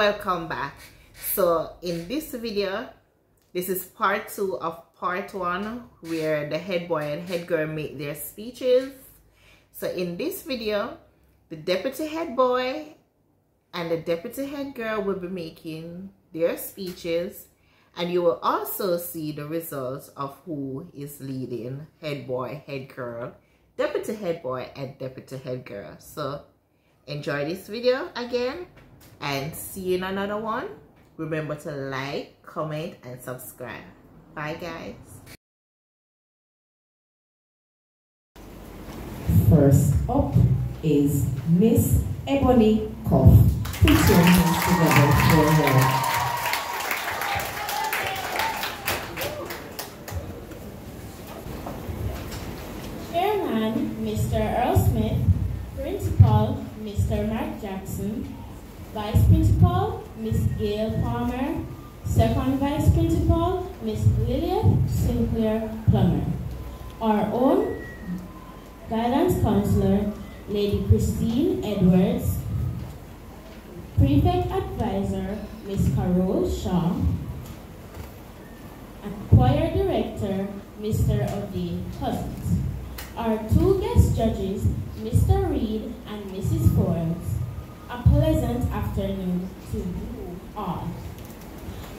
welcome back. So in this video, this is part 2 of part 1 where the head boy and head girl make their speeches. So in this video, the deputy head boy and the deputy head girl will be making their speeches, and you will also see the results of who is leading head boy, head girl, deputy head boy and deputy head girl. So enjoy this video again and see you in another one. Remember to like, comment and subscribe. Bye guys. First up is Miss Ebony Koff. Put your hands together for her. Chairman, Mr. Earl Smith. Principal, Mr. Mark Jackson. Vice Principal, Miss Gail Palmer. Second Vice Principal, Miss Lilith Sinclair Plummer. Our own Guidance Counselor, Lady Christine Edwards. Prefect Advisor, Miss Carol Shaw. And Choir Director, Mr. O'Day Cousins. Our 2 guest judges, Mr. Reed and Mrs. Forbes. A pleasant afternoon to you all.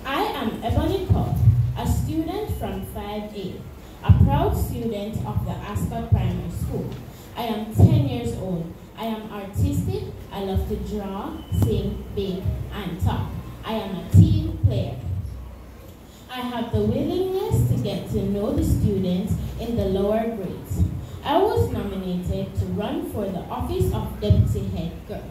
I am Ebony Koff, a student from 5A, a proud student of the Ascot Primary School. I am 10 years old. I am artistic. I love to draw, sing, bake, and talk. I am a team player. I have the willingness to get to know the students in the lower grades. I was nominated to run for the office of Deputy Head Girl,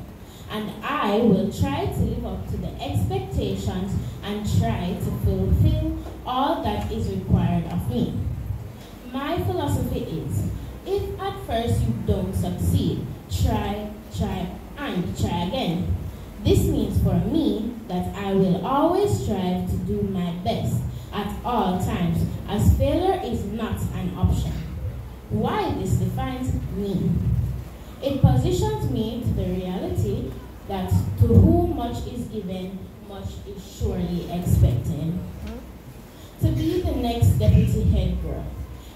and I will try to live up to the expectations and try to fulfill all that is required of me. My philosophy is, if at first you don't succeed, try, and try again. This means for me that I will always strive to do my best at all times, as failure is not an option. Why this defines me? It positions me to the reality that to whom much is given, much is surely expected. To be the next deputy head girl,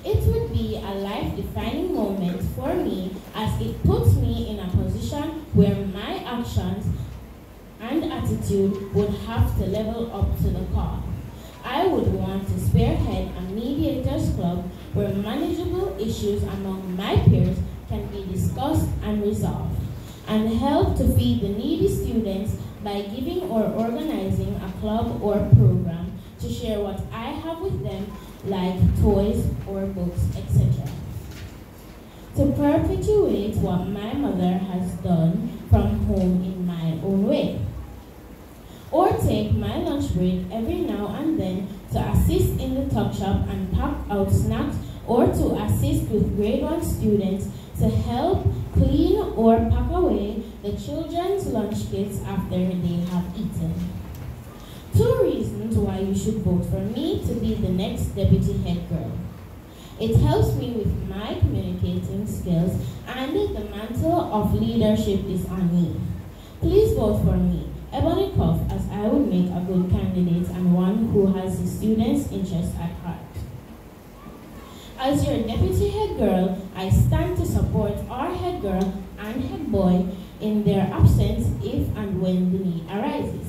it would be a life-defining moment for me, as it puts me in a position where my actions and attitude would have to level up to the call. I would want to spearhead a mediators club where manageable issues among my peers can be discussed and resolved, and help to feed the needy students by giving or organizing a club or program to share what I have with them, like toys or books, etc. To perpetuate what my mother has done from home in my own way. Or take my lunch break every now and then to assist in the tuck shop and pack out snacks, or to assist with grade 1 students to help clean or pack away the children's lunch kits after they have eaten. 2 reasons why you should vote for me to be the next deputy head girl. It helps me with my communicating skills, and the mantle of leadership is on me. Please vote for me, Ebony Koff, as I would make a good candidate and one who has the students' interests at heart. As your deputy head girl, I stand to support our head girl and head boy in their absence if and when the need arises.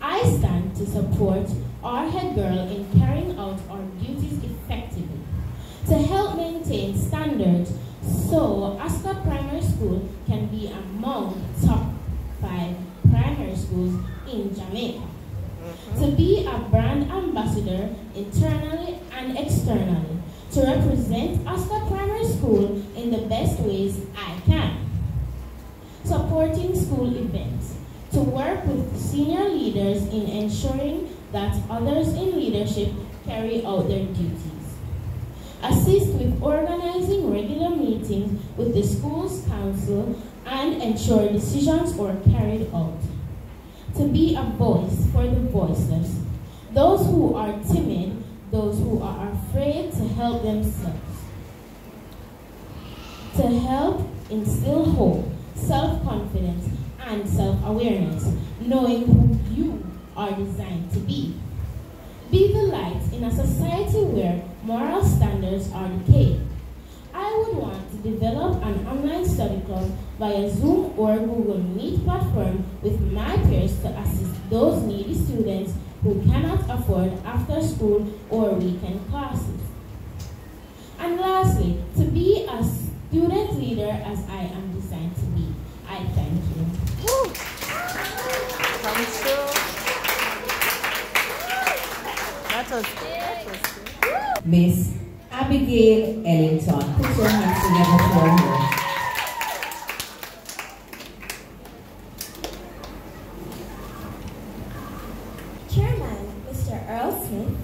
I stand to support our head girl in carrying out our duties effectively, to help maintain standards so Ascot Primary School can be among the top 5 primary schools in Jamaica. To be a brand ambassador internally and externally, to represent Ascot Primary School in the best ways I can. Supporting school events, to work with senior leaders in ensuring that others in leadership carry out their duties. Assist with organizing regular meetings with the school's council and ensure decisions are carried out. To be a voice for the voiceless, those who are timid, those who are afraid to help themselves. To help instill hope, self-confidence, and self-awareness, knowing who you are designed to be. Be the light in a society where moral standards are decayed. I would want to develop an online study club via Zoom or Google Meet platform with my peers to assist those needy students who cannot afford after-school or weekend classes. And lastly, to be a student leader as I am designed to be. I thank you. Woo. Comes through. That was good. Miss Abigail Ellington. Put your hands together for her. Chairman, Mr. Earl Smith.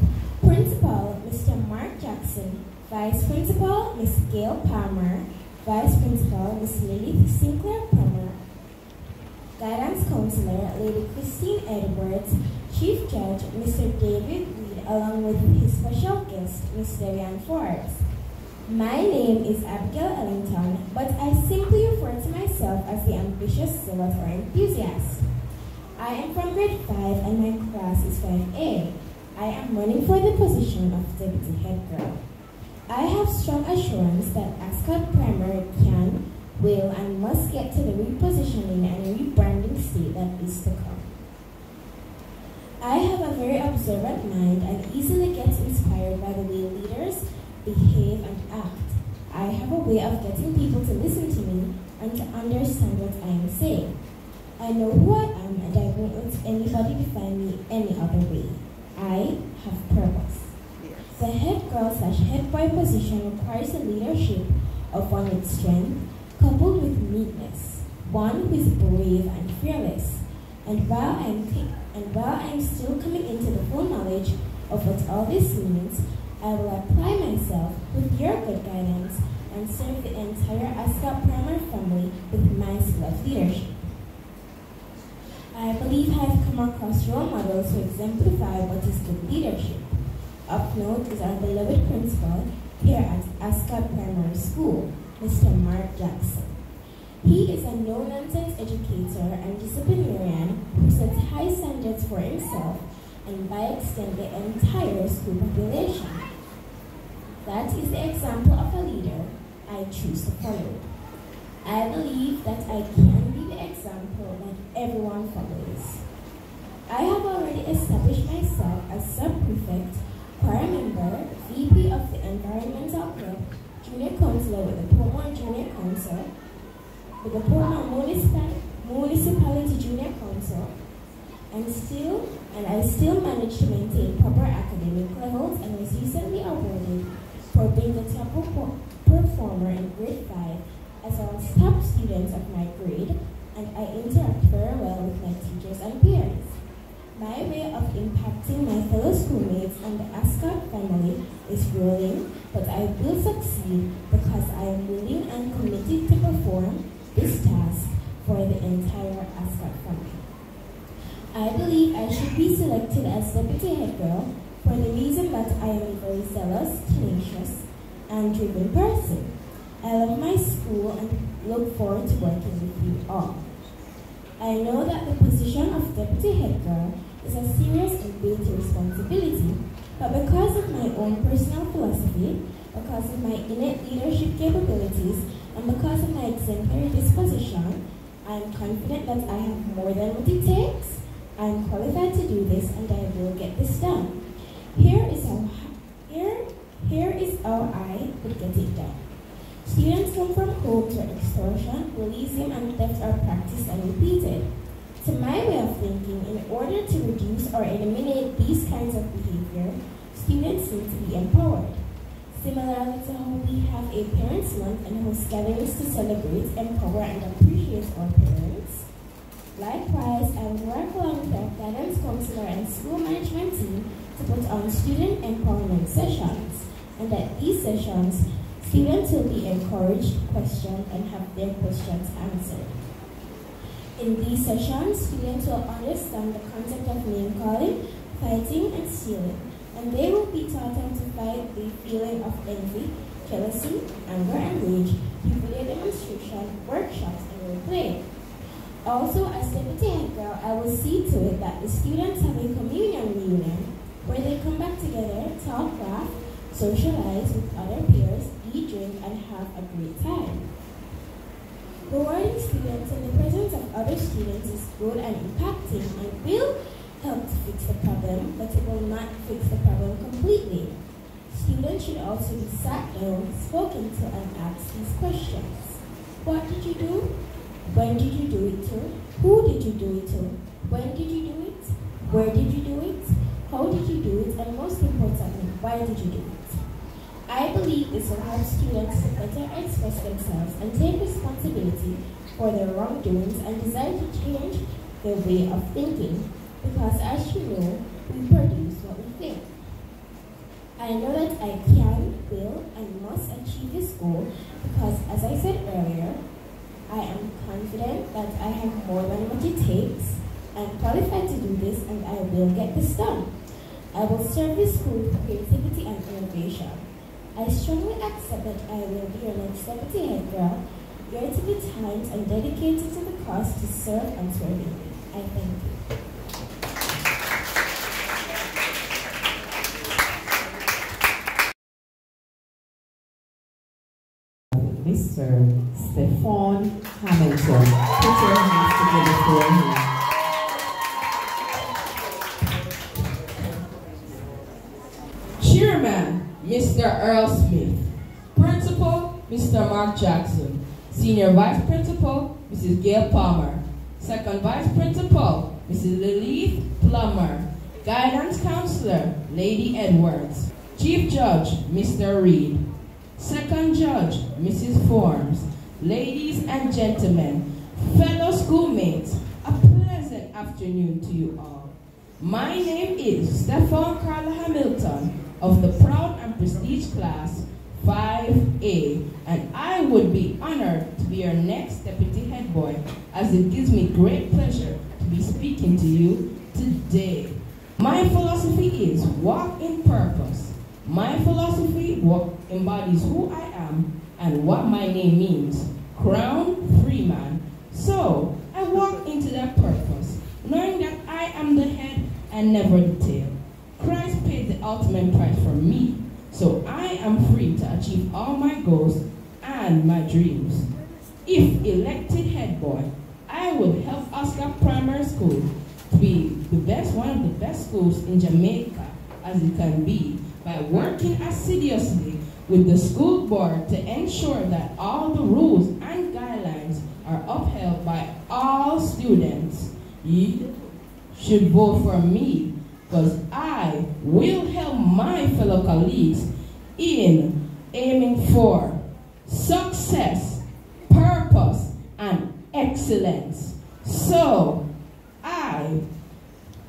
Principal, Mr. Mark Jackson. Vice Principal, Miss Gail Palmer. Vice Principal, Miss Lily Sinclair Palmer. Guidance Counselor, Lady Christine Edwards. Chief Judge, Mr. David Reed, along with his special guest, Miss Devian Forbes. My name is Abigail Ellington, but I simply refer to myself as the ambitious zealot or enthusiast. I am from grade 5 and my class is 5A. I am running for the position of Deputy Head Girl. I have strong assurance that Ascot Primary can, will, and must get to the repositioning and rebranding state that is to come. I have a very observant mind and easily get inspired by the way leaders behave and act. I have a way of getting people to listen to me and to understand what I am saying. I know who I am and I won't let anybody define me any other way. I have purpose. The head girl/head boy position requires the leadership of one with strength, coupled with meekness, one who is brave and fearless. And while I am still coming into the full knowledge of what all this means, I will apply myself with your good guidance and serve the entire Ascot Primary family with my skill of leadership. I believe I have come across role models who exemplify what is good leadership. Up north is our beloved principal here at Ascot Primary School, Mr. Mark Jackson. He is a no-nonsense educator and disciplinarian who sets high standards for himself and by extent the entire school population. That is the example of a leader I choose to follow. I believe that I can be the example that everyone follows. I have already established myself as sub-prefect, choir member, VP of the Environmental Club, junior counselor with the Portmore Junior Council, with the Portmore Municipality Junior Council, and I still manage to maintain proper academic levels and was recently awarded for being the top performer in grade 5 as well as top students of my grade, and I interact very well with my teachers and peers. My way of impacting my fellow schoolmates and the Ascot family is rolling, but I will succeed because I am willing and committed to perform this task for the entire Ascot family. I believe I should be selected as Deputy Head Girl for the reason that I am a very zealous, tenacious, and driven person. I love my school and look forward to working with you all. I know that the position of Deputy Head Girl is a serious and weighty responsibility, but because of my own personal philosophy, because of my innate leadership capabilities, and because of my exemplary disposition, I am confident that I have more than what it takes. I am qualified to do this and I will get this done. Here is how I would get it done. Students come from homes where extortion, bullying, and theft are practiced and repeated. To my way of thinking, in order to reduce or eliminate these kinds of behavior, students need to be empowered. Similarly to how we have a Parents' Month and host gatherings to celebrate, empower, and appreciate our parents. Likewise, I will work along with our guidance counselor and school management team to put on student empowerment sessions, and at these sessions, students will be encouraged to question and have their questions answered. In these sessions, students will understand the concept of name-calling, fighting, and stealing, and they will be taught how to fight the feeling of envy, jealousy, anger, and rage through video demonstration, workshops, and role-play. Also, as deputy head girl, I will see to it that the students have a communion reunion where they come back together, talk, laugh, socialize with other peers, eat, drink, and have a great time. Rewarding students in the presence of other students is good and impacting and will help to fix the problem, but it will not fix the problem completely. Students should also be sat down, spoken to, and asked these questions. What did you do? When did you do it to? Who did you do it to? When did you do it? Where did you do it? How did you do it? And most importantly, why did you do it? I believe this will help students to better express themselves and take responsibility for their wrongdoings and desire to change their way of thinking, because as you know, we produce what we think. I know that I can, will, and must achieve this goal because, as I said earlier, I am confident that I have more than what it takes. I am qualified to do this, and I will get this done. I will serve this school with creativity and innovation. I strongly accept that I will be your next deputy head girl, here to be timed and dedicated to the cause to serve unswervingly. I thank you. Mr. Stefan Hamilton. Put your hands together for him. Chairman, Mr. Earl Smith. Principal, Mr. Mark Jackson. Senior Vice Principal, Mrs. Gail Palmer. Second Vice Principal, Mrs. Lilith Plummer. Guidance Counselor, Lady Edwards. Chief Judge, Mr. Reed. Second Judge, Mrs. Forms. Ladies and gentlemen, fellow schoolmates, a pleasant afternoon to you all. My name is Stefan Carla Hamilton of the proud and prestige class 5A, and I would be honored to be your next deputy head boy, as it gives me great pleasure to be speaking to you today. My philosophy is walk in purpose. My philosophy embodies who I am and what my name means, Crown Freeman. So I walk into that purpose, knowing that I am the head and never the tail. Christ paid the ultimate price for me, so I am free to achieve all my goals and my dreams. If elected head boy, I would help Oscar Primary School to be one of the best schools in Jamaica as it can be, by working assiduously with the school board to ensure that all the rules and guidelines are upheld by all students. You should vote for me, because I will help my fellow colleagues in aiming for success, purpose, and excellence. So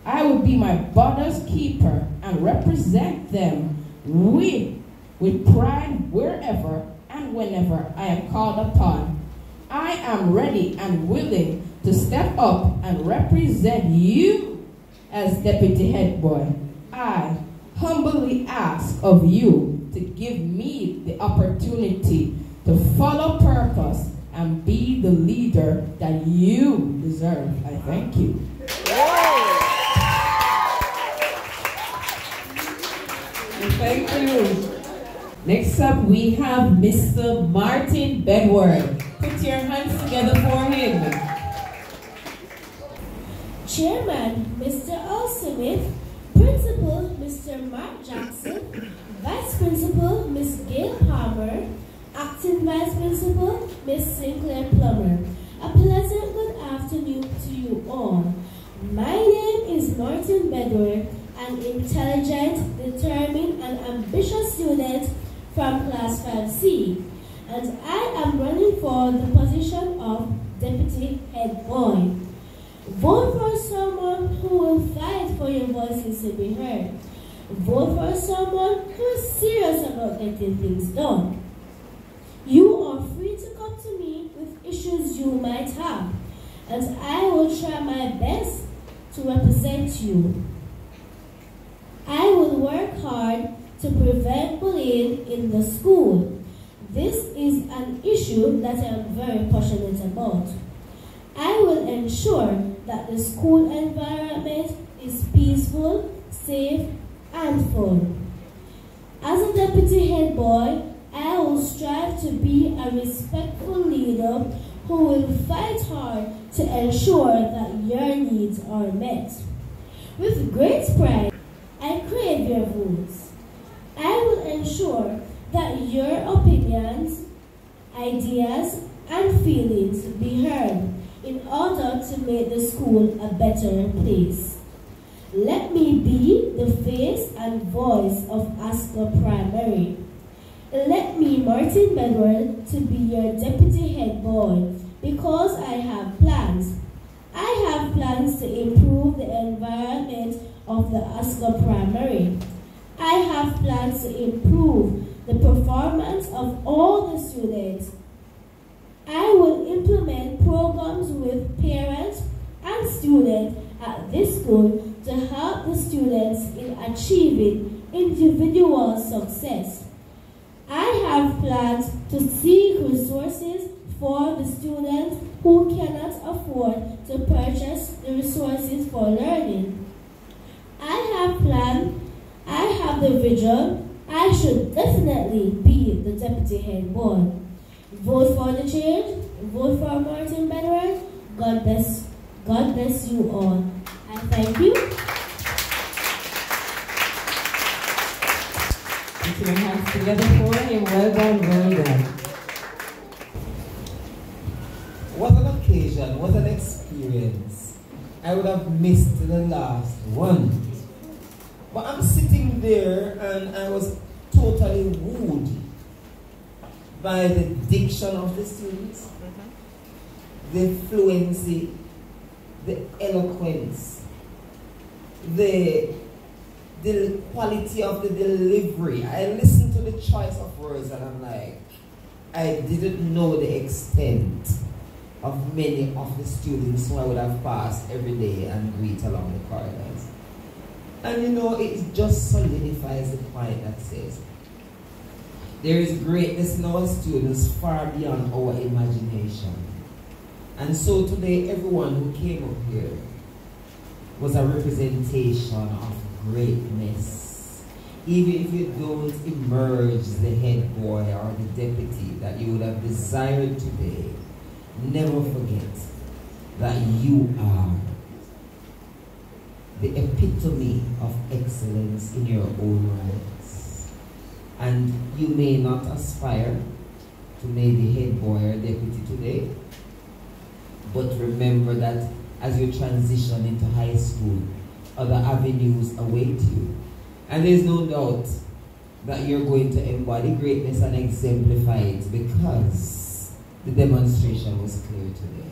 I will be my brother's keeper and represent them with pride wherever and whenever I am called upon. I am ready and willing to step up and represent you as deputy head boy. I humbly ask of you to give me the opportunity to follow purpose and be the leader that you deserve. I thank you. Thank you. Next up, we have Mr. Martin Bedward. Put your hands together for him. Chairman, Mr. Earl Smith. Principal, Mr. Mark Jackson. Vice Principal, Miss Gail Palmer. Acting Vice Principal, Miss Sinclair Plummer. A pleasant good afternoon to you all. My name is Martin Bedward, an intelligent, determined, and ambitious student from Class 5C, and I am running for the position of Deputy Head Boy. Vote for someone who will fight for your voices to be heard. Vote for someone who is serious about getting things done. You are free to come to me with issues you might have, and I will try my best to represent you. I will work hard to prevent bullying in the school. This is an issue that I am very passionate about. I will ensure that the school environment is peaceful, safe, and fun. As a deputy head boy, I will strive to be a respectful leader who will fight hard to ensure that your needs are met. With great pride, I crave your votes. I will ensure that your opinions, ideas, and feelings be heard in order to make the school a better place. Let me be the face and voice of Ascot Primary. Let me, Martin Bedward, to be your deputy head boy because I have plans. I have plans to improve the environment of the Ascot Primary. I have plans to improve the performance of all the students. I will implement programs with parents and students at this school to help the students in achieving individual success. I have plans to seek resources for the students who cannot afford to purchase the resources for learning. I have plans, I have the vision. I should definitely be the deputy head boy. Vote for the change, vote for Martin Bedward. God bless you all. I thank you. Put your hands together for him. Well done, well done. What an occasion, what an experience. I would have missed the last one. But I'm sitting there and I was totally wooed by the diction of the students, the fluency, the eloquence, the quality of the delivery. I listened to the choice of words and I'm like, I didn't know the extent of many of the students who I would have passed every day and greet along the corridors. And you know, it just solidifies the point that says, there is greatness in our students far beyond our imagination. And so today, everyone who came up here was a representation of greatness. Even if you don't emerge the head boy or the deputy that you would have desired today, never forget that you are the epitome of excellence in your own rights. And you may not aspire to maybe head boy or deputy today, but remember that as you transition into high school, other avenues await you. And there's no doubt that you're going to embody greatness and exemplify it because the demonstration was clear today.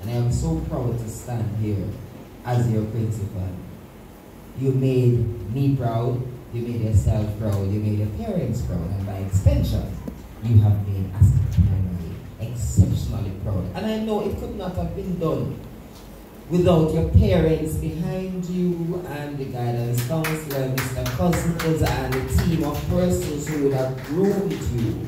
And I am so proud to stand here as your principal. You made me proud, you made yourself proud, you made your parents proud, and by extension, you have made Ascot Primary exceptionally proud. And I know it could not have been done without your parents behind you and the guidance counselor, Mr. Cousins, and the team of persons who would have groomed you.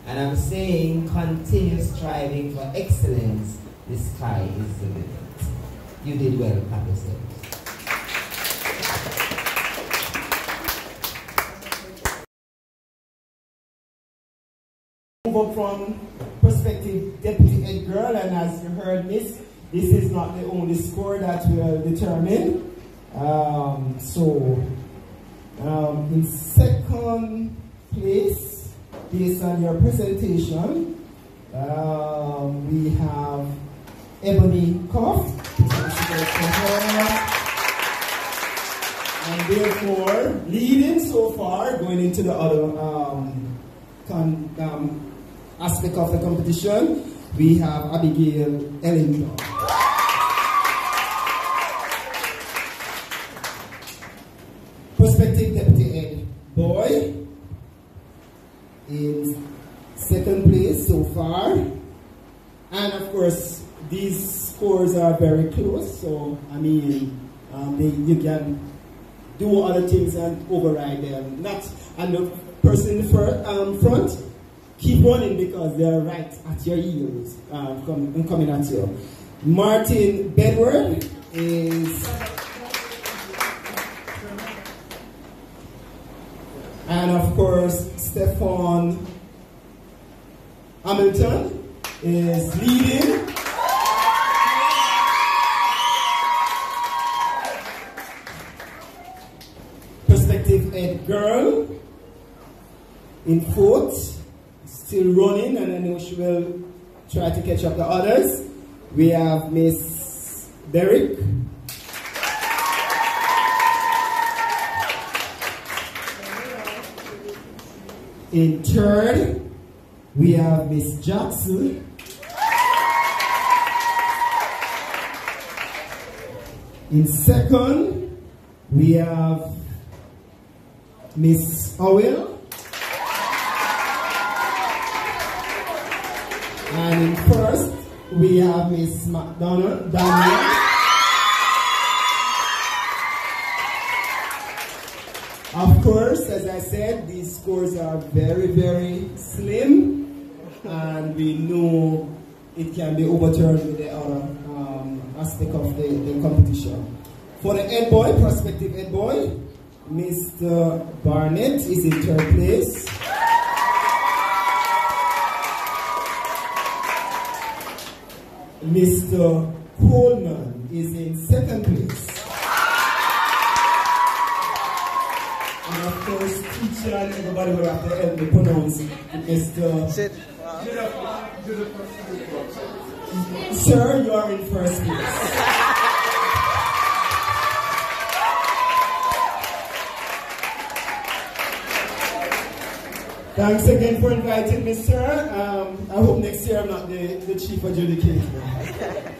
And I'm saying, continue striving for excellence. The sky is the limit. You did well, clap yourself. Move up from prospective deputy head girl, and as you heard, Miss, this is not the only score that will determine. In second place, based on your presentation, we have Ebony Koff. And therefore, leading so far, going into the other aspect of the competition, we have Abigail Ellington. Prospective deputy head boy in second place so far. And of course, these scores are very close, so I mean, you can do other things and override them. And the person in the front, keep running because they're right at your heels, coming at you. Martin Bedward is, and of course Stefan Hamilton is leading. Prospective Ed Girl in fourth, still running, and I know she will try to catch up the others. We have Miss Derrick. In third, we have Miss Jackson. In second, we have Miss Howell. And in first, we have Miss McDonald. Of course, as I said, these scores are very, very slim, and we know it can be overturned with the other aspect of the competition. For the head boy, prospective head boy, Mr. Barnett is in third place. Mr. Coleman is in second place. And of course, teacher and everybody will have to help me pronounce Mr. Sir, you are in first place. Thanks again for inviting me, sir. I hope next year I'm not the chief adjudicator.